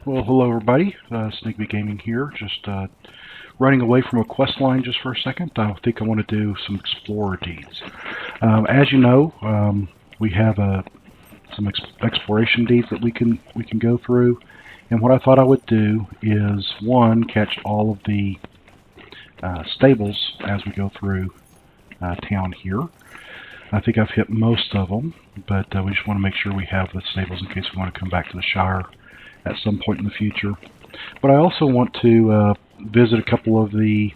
Well, hello everybody. Snigby Gaming here. Just running away from a quest line just for a second. I think I want to do some explorer deeds. As you know, we have some exploration deeds that we can go through. And what I thought I would do is one, catch all of the stables as we go through town here. I think I've hit most of them, but we just want to make sure we have the stables in case we want to come back to the Shire at some point in the future. But I also want to visit a couple of the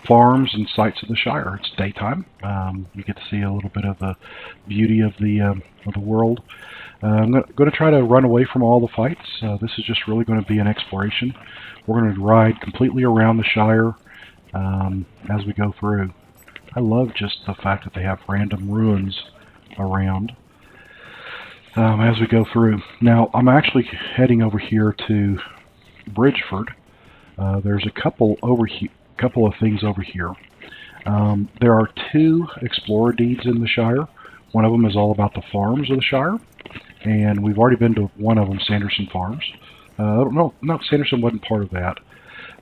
farms and sites of the Shire. It's daytime. You get to see a little bit of the beauty of the world. I'm going to try to run away from all the fights. This is just really going to be an exploration. We're going to ride completely around the Shire as we go through. I love just the fact that they have random ruins around as we go through. Now, I'm actually heading over here to Bridgeford. There's a couple of things over here. There are two explorer deeds in the Shire. One of them is all about the farms of the Shire, and we've already been to one of them, Sanderson Farms. No, Sanderson wasn't part of that.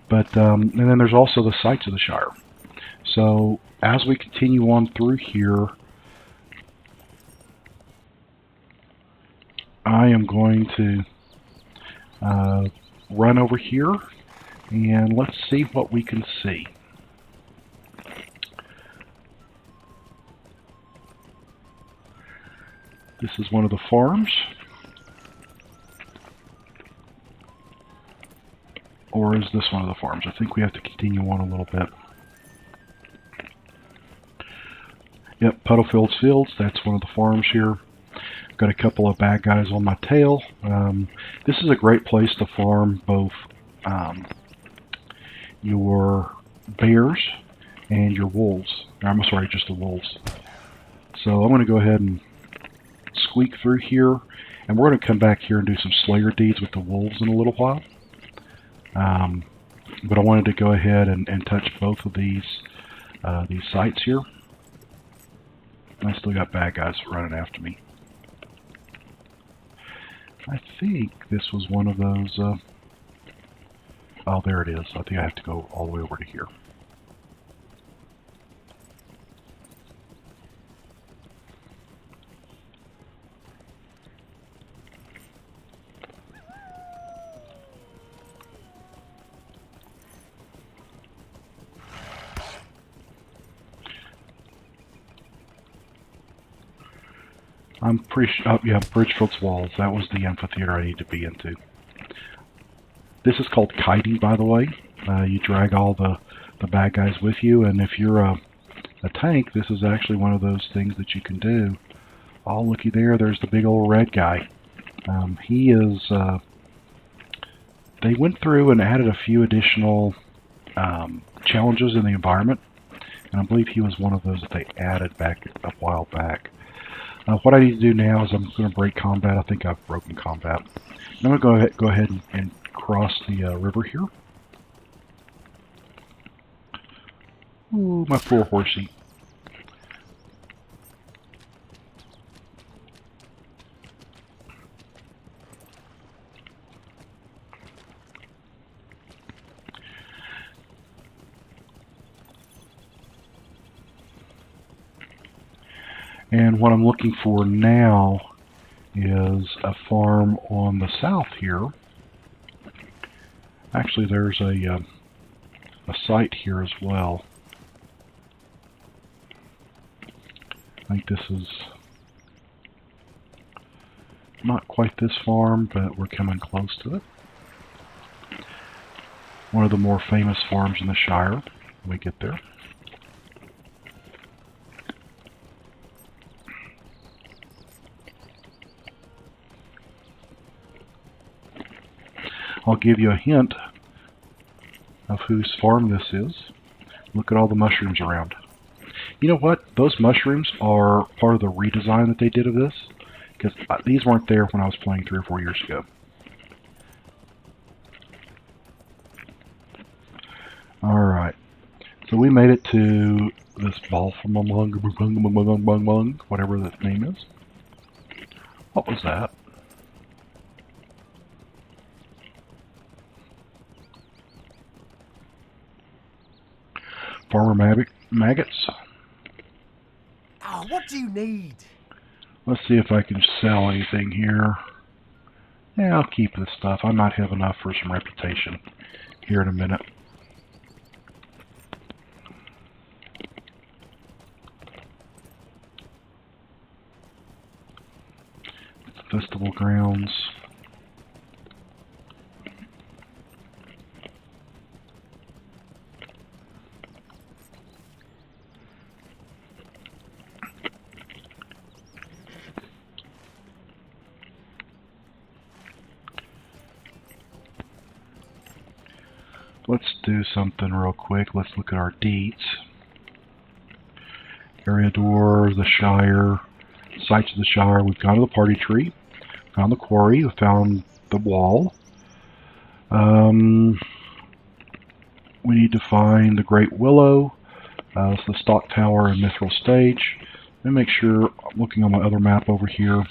But and then there's also the sites of the Shire. So as we continue on through here, I am going to run over here and let's see what we can see. This is one of the farms. Or is this one of the farms? I think we have to continue on a little bit. Yep, Puddlefields Fields, that's one of the farms here. Got a couple of bad guys on my tail. This is a great place to farm both your bears and your wolves. I'm sorry, just the wolves. So I'm going to go ahead and squeak through here, and we're going to come back here and do some Slayer deeds with the wolves in a little while. But I wanted to go ahead and touch both of these sites here. I still got bad guys running after me. I think this was one of those. Oh, there it is. I think I have to go all the way over to here. I'm pretty sure, yeah, Bridgefield's Walls. That was the amphitheater I need to be into. This is called kiting, by the way. You drag all the bad guys with you, and if you're a tank, this is actually one of those things that you can do. Oh, looky there, there's the big old red guy. He is, they went through and added a few additional challenges in the environment, and I believe he was one of those that they added back a while back. What I need to do now is I'm going to break combat. I think I've broken combat. I'm going to go ahead and cross the river here. Ooh, my poor horsey. And what I'm looking for now is a farm on the south here. Actually, there's a site here as well. I think this is not quite this farm, but we're coming close to it. One of the more famous farms in the Shire when we get there. I'll give you a hint of whose farm this is. Look at all the mushrooms around. You know what? Those mushrooms are part of the redesign that they did of this, because these weren't there when I was playing 3 or 4 years ago. Alright, so we made it to this ball from whatever that name is. What was that? farmer maggots. Oh, what do you need? Let's see if I can sell anything here. Yeah, I'll keep this stuff. I might have enough for some reputation here in a minute. Festival grounds. Let's do something real quick. Let's look at our deeds. Area door, the Shire, sites of the Shire. We've gone to the party tree, found the quarry, we found the wall. We need to find the Great Willow, it's the Stock Tower and Mithril Stage. Let me make sure I'm looking on my other map over here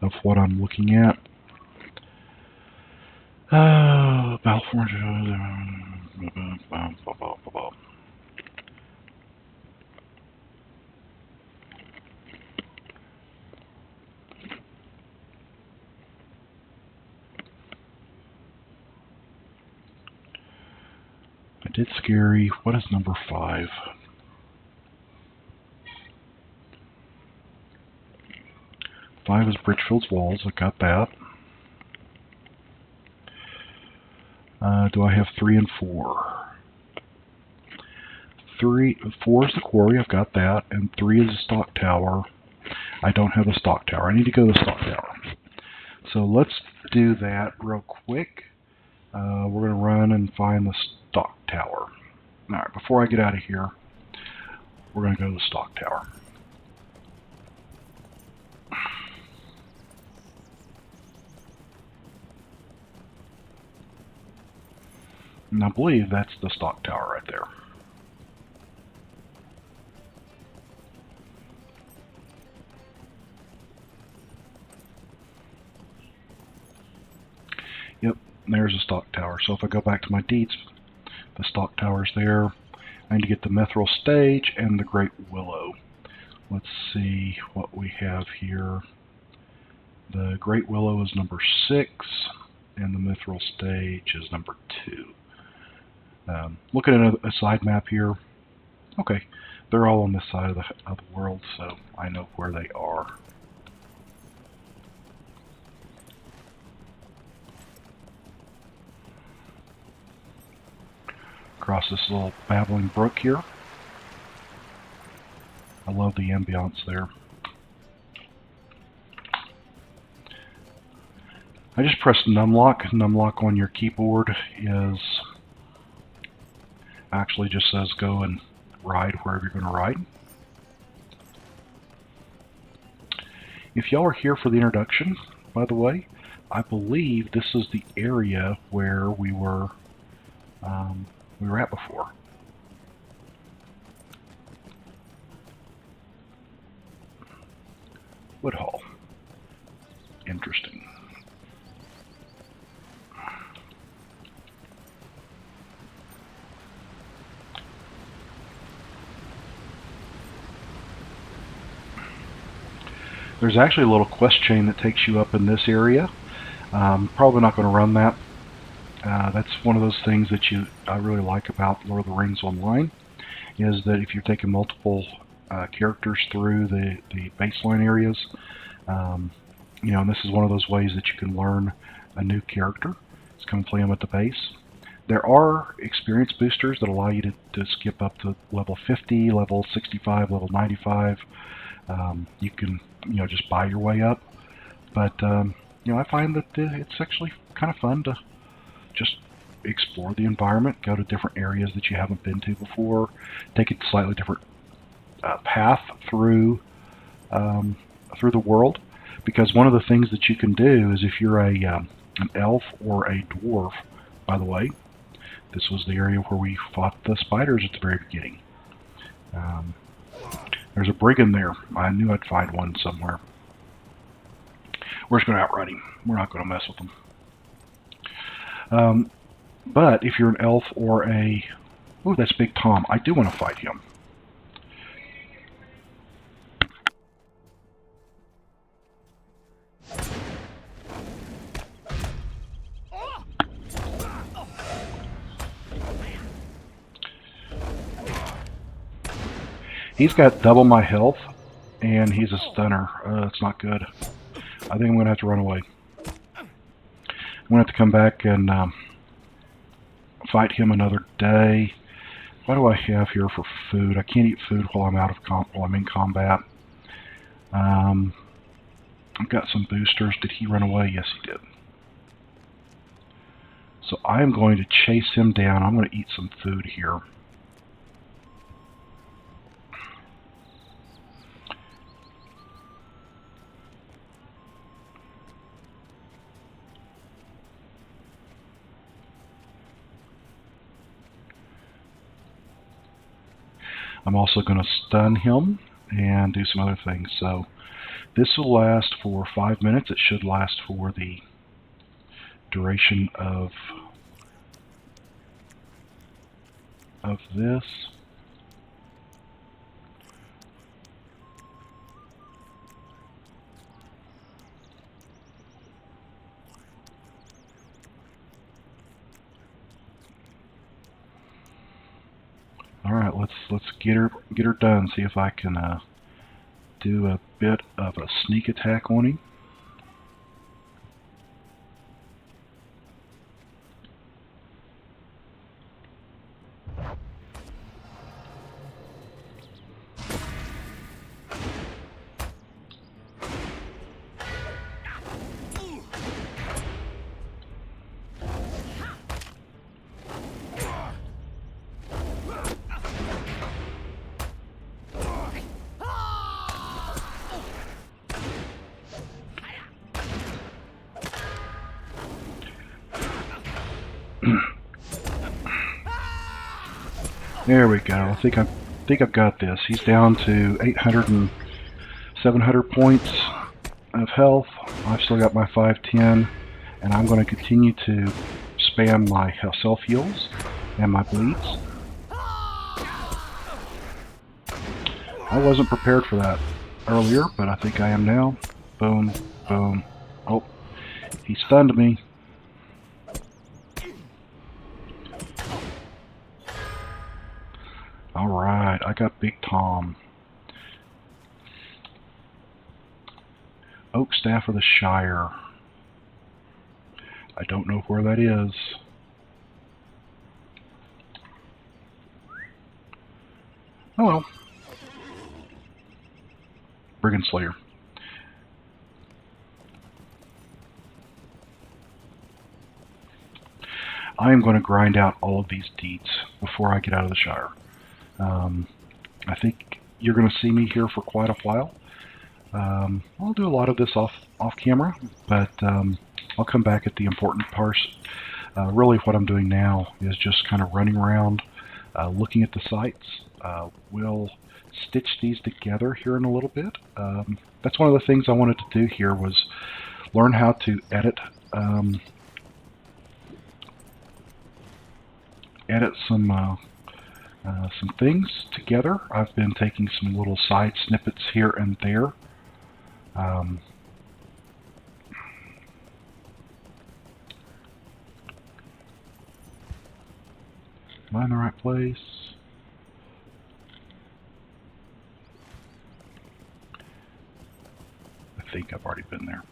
of what I'm looking at. Balfour. I did scary. What is number 5? 5 is Bridgefield's Walls. I got that. Do I have 3 and 4? 4 is the quarry. I've got that. And 3 is the Stock Tower. I don't have the Stock Tower. I need to go to the Stock Tower. So let's do that real quick. We're going to run and find the Stock Tower. Alright, before I get out of here, we're going to go to the Stock Tower. And I believe that's the Stock Tower right there. Yep, there's the Stock Tower. So if I go back to my deeds, the Stock Tower's there. I need to get the Mithril Stage and the Great Willow. Let's see what we have here. The Great Willow is number 6, and the Mithril Stage is number 2. Looking at a side map here. Okay, they're all on this side of the world, so I know where they are. Across this little babbling brook here. I love the ambiance there. I just pressed numlock. Numlock on your keyboard is actually just says go and ride wherever you're going to ride. If y'all are here for the introduction, by the way, I believe this is the area where we were at before. Woodhall. Interesting. There's actually a little quest chain that takes you up in this area. Probably not going to run that. That's one of those things that I really like about Lord of the Rings Online, is that if you're taking multiple characters through the baseline areas, you know, and this is one of those ways that you can learn a new character. Just come play them at the base. There are experience boosters that allow you to skip up to level 50, level 65, level 95. You can, you know, just buy your way up. But, you know, I find that it's actually kind of fun to just explore the environment, go to different areas that you haven't been to before, take a slightly different path through the world. Because one of the things that you can do is, if you're an elf or a dwarf, by the way, this was the area where we fought the spiders at the very beginning. There's a brigand there. I knew I'd find one somewhere. We're just going to outrun him. We're not going to mess with him. But if you're an elf or a Oh, that's Big Tom. I do want to fight him. He's got double my health, and he's a stunner. It's not good. I think I'm going to have to run away. I'm going to have to come back and fight him another day. What do I have here for food? I can't eat food while I'm while I'm in combat. I've got some boosters. Did he run away? Yes, he did. So I am going to chase him down. I'm going to eat some food here. I'm also going to stun him and do some other things. So this will last for 5 minutes. It should last for the duration of this. All right, let's get her done. See if I can do a bit of a sneak attack on him. There we go. I think I've got this. He's down to 800 and 700 points of health. I've still got my 510, and I'm going to continue to spam my self heals and my bleeds. I wasn't prepared for that earlier, but I think I am now. Boom, boom. Oh, he stunned me. Alright, I got Big Tom. Oak Staff of the Shire. I don't know where that is. Oh well. Brigand Slayer. I am going to grind out all of these deeds before I get out of the Shire. I think you're going to see me here for quite a while. I'll do a lot of this off camera, but I'll come back at the important parts. Really what I'm doing now is just kind of running around, looking at the sites. We'll stitch these together here in a little bit. That's one of the things I wanted to do here was learn how to edit some things together. I've been taking some little side snippets here and there. Am I in the right place? I think I've already been there.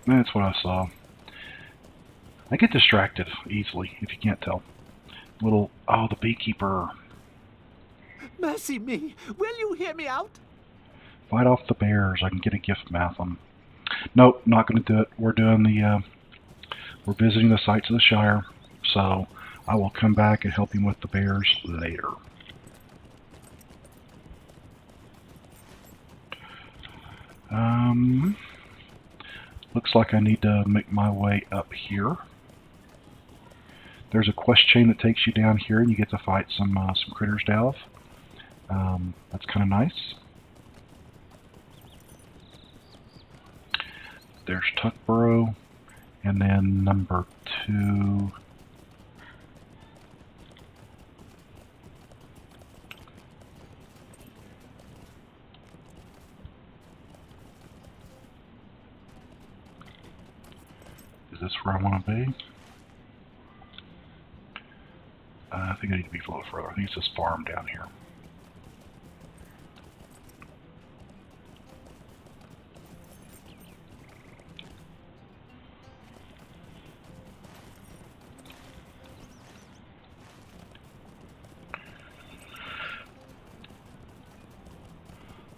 That's what I saw. I get distracted easily, if you can't tell. Oh, the beekeeper. Mercy me! Will you hear me out? Fight off the bears. I can get a gift Matham. Nope, not going to do it. We're doing we're visiting the sites of the Shire, so I will come back and help him with the bears later. Looks like I need to make my way up here. There's a quest chain that takes you down here, and you get to fight some critters down. That's kind of nice. there's Tuckborough, and then number 2. Is this where I want to be? I think I need to be a little further. I think it's this farm down here.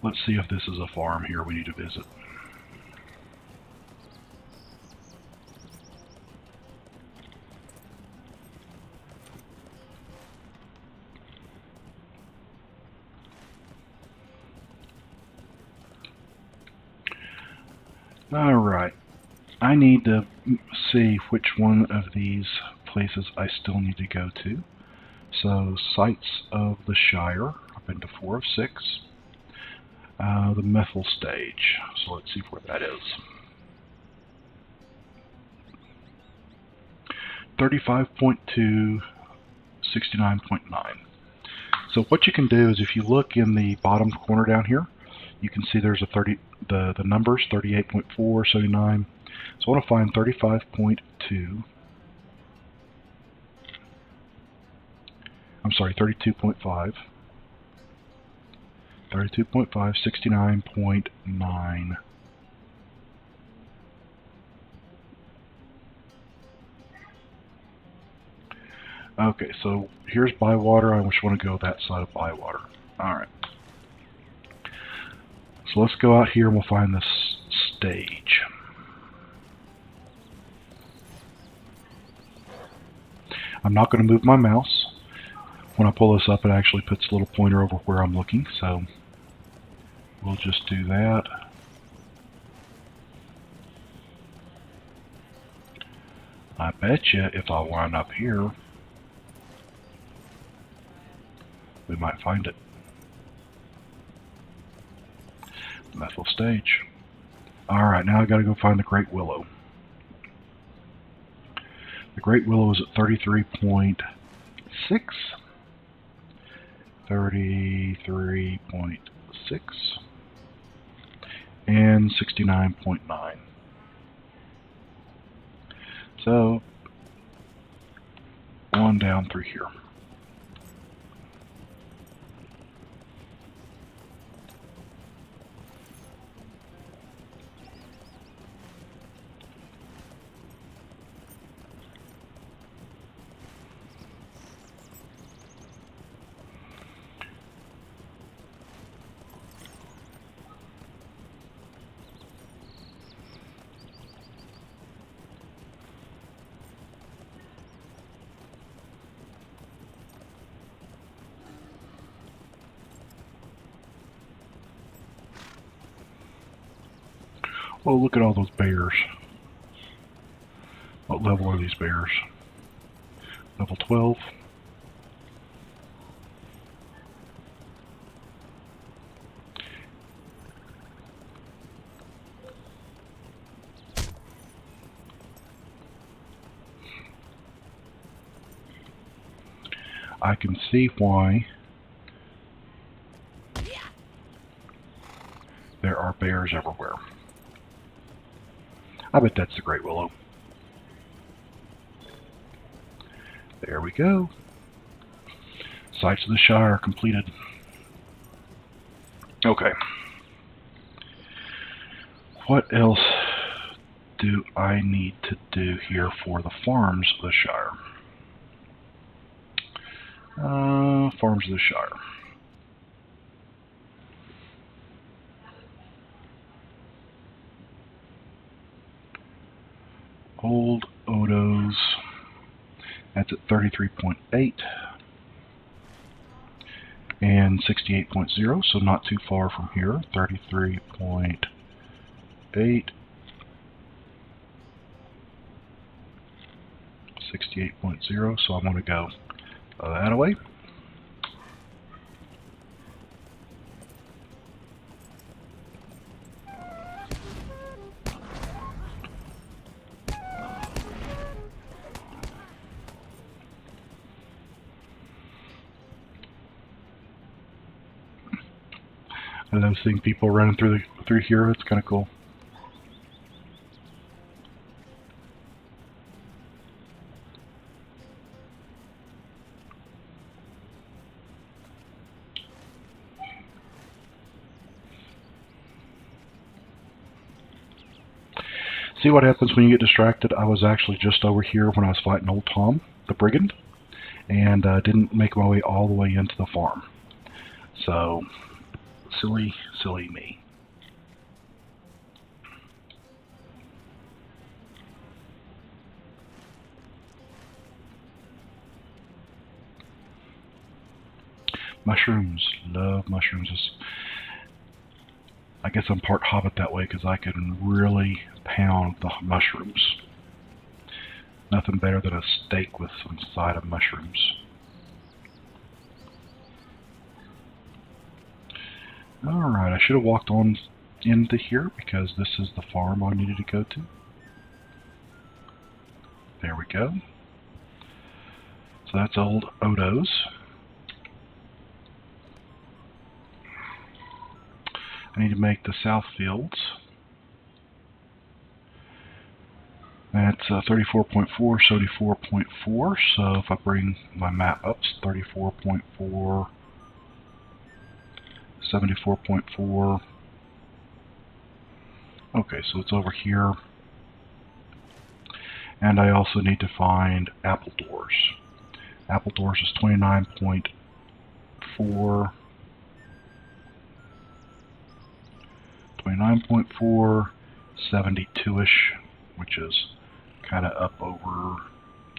Let's see if this is a farm here we need to visit. Alright, I need to see which one of these places I still need to go to. So, sites of the Shire, I've been to 4 of 6. The methyl stage, so let's see where that is. 35.2, 69.9. So what you can do is if you look in the bottom corner down here, you can see there's the numbers 38.4, 79. So I want to find 35.2. I'm sorry, 32.5. 32.5, 69.9. Okay, so here's Bywater. I just want to go that side of Bywater. Alright. So let's go out here and we'll find this stage. I'm not going to move my mouse. When I pull this up, it actually puts a little pointer over where I'm looking, so we'll just do that. I bet you if I wind up here, we might find it. Methyl stage. Alright, now I gotta go find the Great Willow. The Great Willow is at 33.6. 33.6. And 69.9. So, on down through here. Oh, look at all those bears. What level are these bears? Level 12. I can see why there are bears everywhere. I bet that's the Great Willow. There we go. Sites of the Shire completed. Okay. What else do I need to do here for the farms of the Shire? Farms of the Shire. Old Odos, that's at 33.8 and 68.0, so not too far from here. 33.8, 68.0, so I'm going to go that way. I love seeing people running through here. It's kind of cool. See what happens when you get distracted? I was actually just over here when I was fighting Old Tom, the brigand, and didn't make my way all the way into the farm. So, silly, silly me. Mushrooms. Love mushrooms. I guess I'm part hobbit that way because I can really pound the mushrooms. Nothing better than a steak with some side of mushrooms. Alright, I should have walked on into here because this is the farm I needed to go to. There we go. So that's old Odo's. I need to make the south fields. That's 34.4, 74.4. So if I bring my map up, it's 34.4, 74.4. Okay, so it's over here. And I also need to find Appledores. Appledores is 29.4. 29.4, 72-ish, which is kind of up over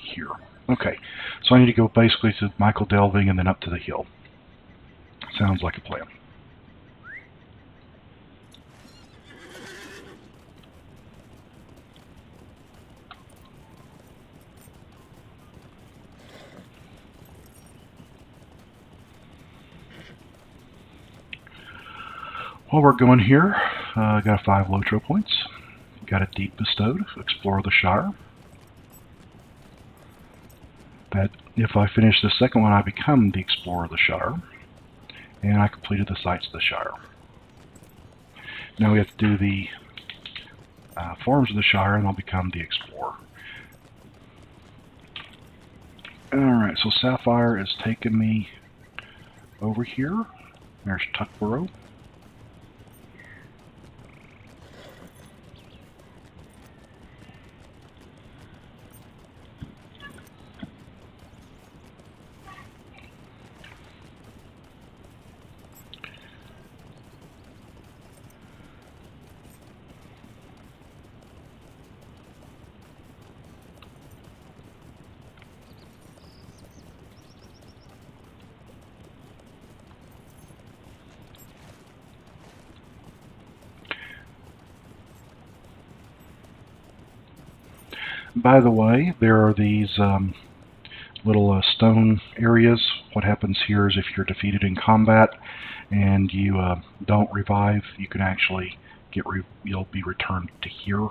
here. Okay, so I need to go basically to Michael Delving and then up to the hill. Sounds like a plan. While we're going here, got 5 Lotro points. Got a deed bestowed, explore the Shire. That if I finish the second one, I become the explorer of the Shire. And I completed the sites of the Shire. Now we have to do the farms of the Shire, and I'll become the explorer. Alright, so Sapphire is taking me over here. There's Tuckborough. By the way, there are these little stone areas. What happens here is if you're defeated in combat and you don't revive, you can actually you'll be returned to here.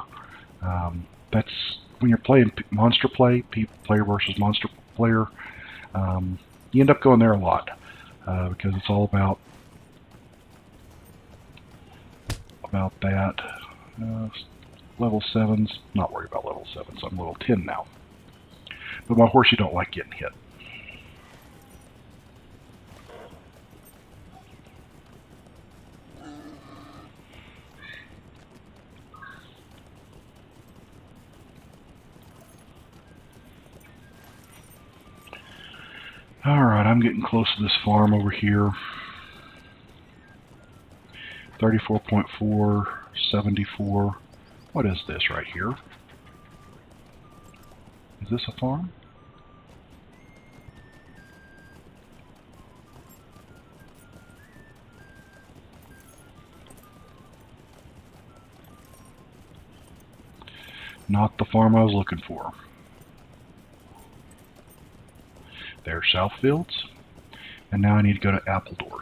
That's when you're playing monster play, player versus monster player. You end up going there a lot because it's all about that. Level 7s, not worried about level 7s, I'm level 10 now. But my horsey don't like getting hit. Alright, I'm getting close to this farm over here. 34.4, 74. What is this right here? Is this a farm? Not the farm I was looking for. There's Southfields. And now I need to go to Appledores.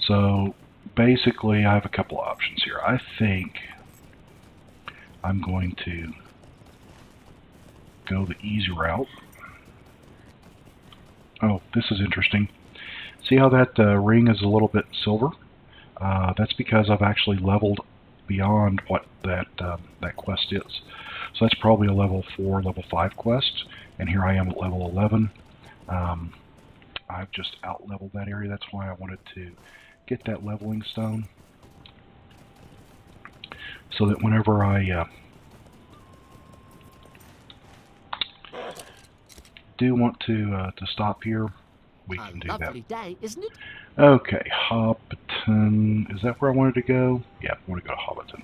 So basically I have a couple options here. I think I'm going to go the easy route. Oh, this is interesting. See how that ring is a little bit silver? That's because I've actually leveled beyond what that quest is. So that's probably a level 4, level 5 quest, and here I am at level 11. I've just out-leveled that area. That's why I wanted to get that leveling stone, so that whenever I do want to stop here, we can do that. Lovely day, isn't it? Okay, Hobbiton. Is that where I wanted to go? Yeah, I want to go to Hobbiton.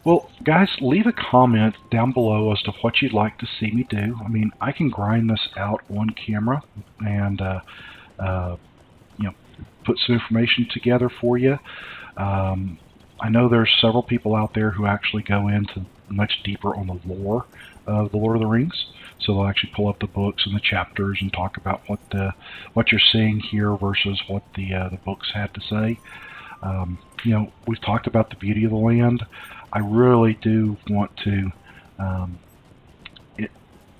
Well, guys, leave a comment down below as to what you'd like to see me do. I mean, I can grind this out on camera and put some information together for you. I know there's several people out there who actually go into much deeper on the lore of the Lord of the Rings. So they'll actually pull up the books and the chapters and talk about what you're seeing here versus what the books had to say. We've talked about the beauty of the land. I really do want to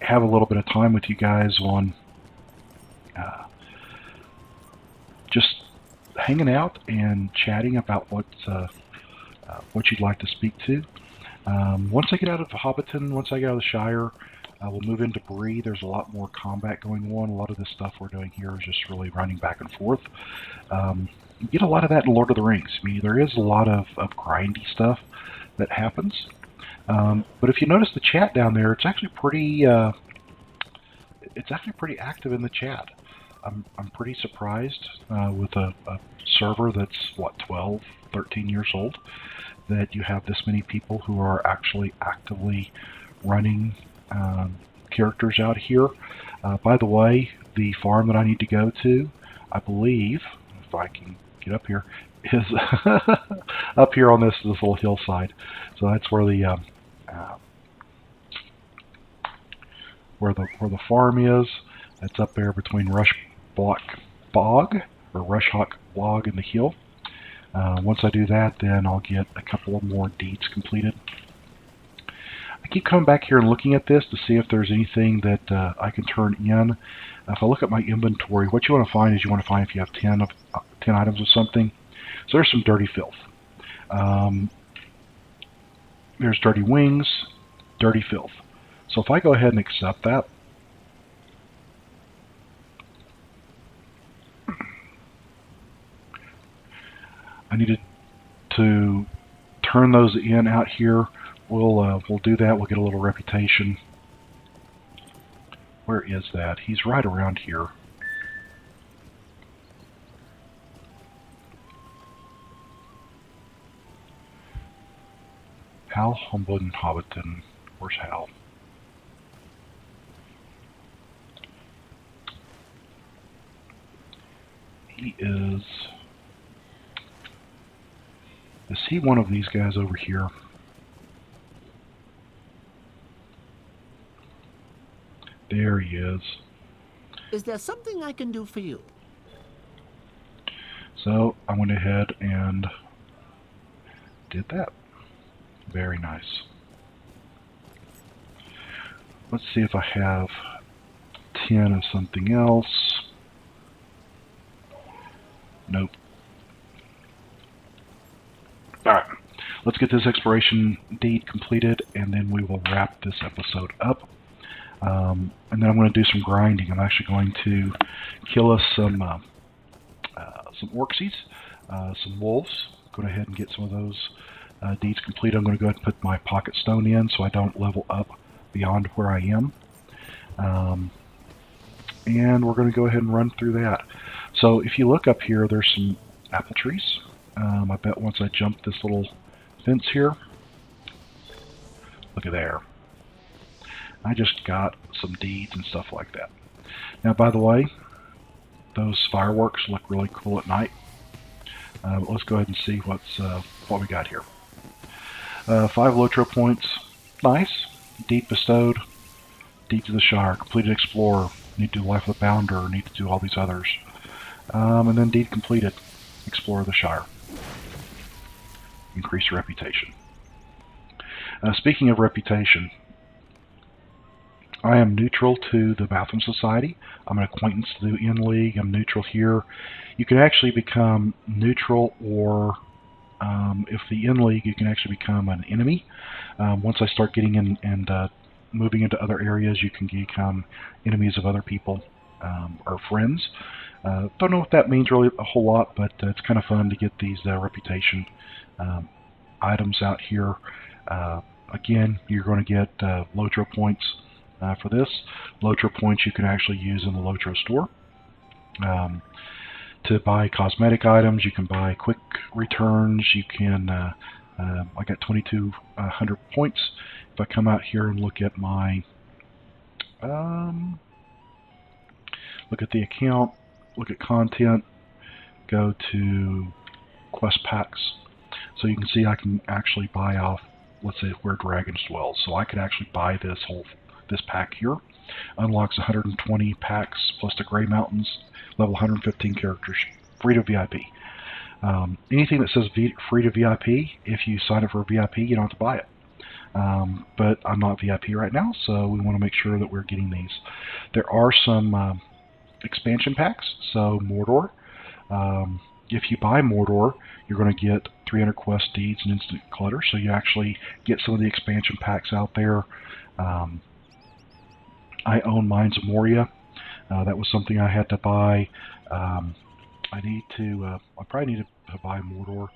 have a little bit of time with you guys on just hanging out and chatting about what you'd like to speak to. Once I get out of Hobbiton, once I get out of the Shire, we'll move into Bree. There's a lot more combat going on. A lot of this stuff we're doing here is just really running back and forth. You get a lot of that in Lord of the Rings. I mean, there is a lot of grindy stuff that happens. But if you notice the chat down there, it's actually pretty active in the chat. I'm pretty surprised with a server that's, what, 12, 13 years old, that you have this many people who are actually actively running characters out here. By the way, the farm that I need to go to, I believe, if I can get up here, is up here on this little hillside. So that's where the where the farm is. That's up there between Rushhawk Bog and the hill. Once I do that, then I'll get a couple of more deeds completed. I keep coming back here and looking at this to see if there's anything that I can turn in. If I look at my inventory, what you want to find is if you have 10 items of something. So there's some dirty filth. There's dirty wings, dirty filth. So if I go ahead and accept that, I needed to turn those in out here. We'll do that. We'll get a little reputation. Where is that? He's right around here. Hal Humblin Hobbiton. Where's Hal? He is... Is he one of these guys over here? There he is. Is there something I can do for you? So I went ahead and did that. Very nice. Let's see if I have 10 of something else. Nope. Alright, let's get this exploration deed completed, and then we will wrap this episode up. And then I'm going to do some grinding. I'm actually going to kill us some orcsies, some wolves. Go ahead and get some of those deeds complete. I'm going to go ahead and put my pocket stone in so I don't level up beyond where I am. And we're going to go ahead and run through that. So if you look up here, there's some apple trees. I bet once I jump this little fence here, look at there. I just got some deeds and stuff like that. Now, by the way, those fireworks look really cool at night. But let's go ahead and see what we got here. 5 Lotro points. Nice. Deed bestowed. Deed to the Shire. Completed Explorer. Need to do Life of the Bounder. Need to do all these others. And then deed completed. Explore the Shire. Increase your reputation. Speaking of reputation, I am neutral to the Bathroom Society. I'm an acquaintance to the in-league. I'm neutral here. You can actually become neutral, or if the in-league, you can actually become an enemy. Once I start getting in and moving into other areas, you can become enemies of other people or friends. Don't know what that means really a whole lot, but it's kind of fun to get these reputation items out here. Again, you're going to get Lotro points for this. Lotro points you can actually use in the Lotro store. To buy cosmetic items, you can buy quick returns. You can, I got 2,200 points. If I come out here and look at my, look at the account, look at content, go to quest packs. So you can see I can actually buy off, let's say, where dragons dwell. So I could actually buy this pack here. Unlocks 120 packs plus the Grey Mountains, level 115 characters, free to VIP. Anything that says free to VIP, if you sign up for a VIP, you don't have to buy it. But I'm not VIP right now, so we want to make sure that we're getting these. There are some expansion packs, so Mordor. If you buy Mordor, you're going to get 300 quest deeds and instant clutter, so you actually get some of the expansion packs out there. I own Mines of Moria. That was something I had to buy. I probably need to buy Mordor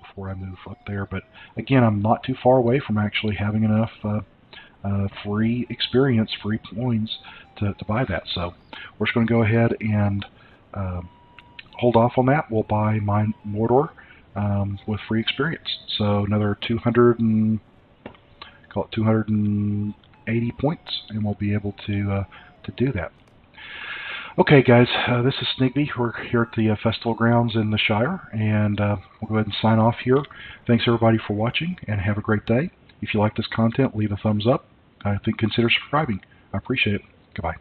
before I move up there. But again, I'm not too far away from actually having enough free experience, free coins to buy that. So we're just going to go ahead and hold off on that. We'll buy Mordor with free experience. So another 280 points, and we'll be able to do that. Okay, guys, this is Snigby. We're here at the festival grounds in the Shire, and we'll go ahead and sign off here. Thanks everybody for watching, and have a great day. If you like this content, leave a thumbs up. I think consider subscribing. I appreciate it. Goodbye.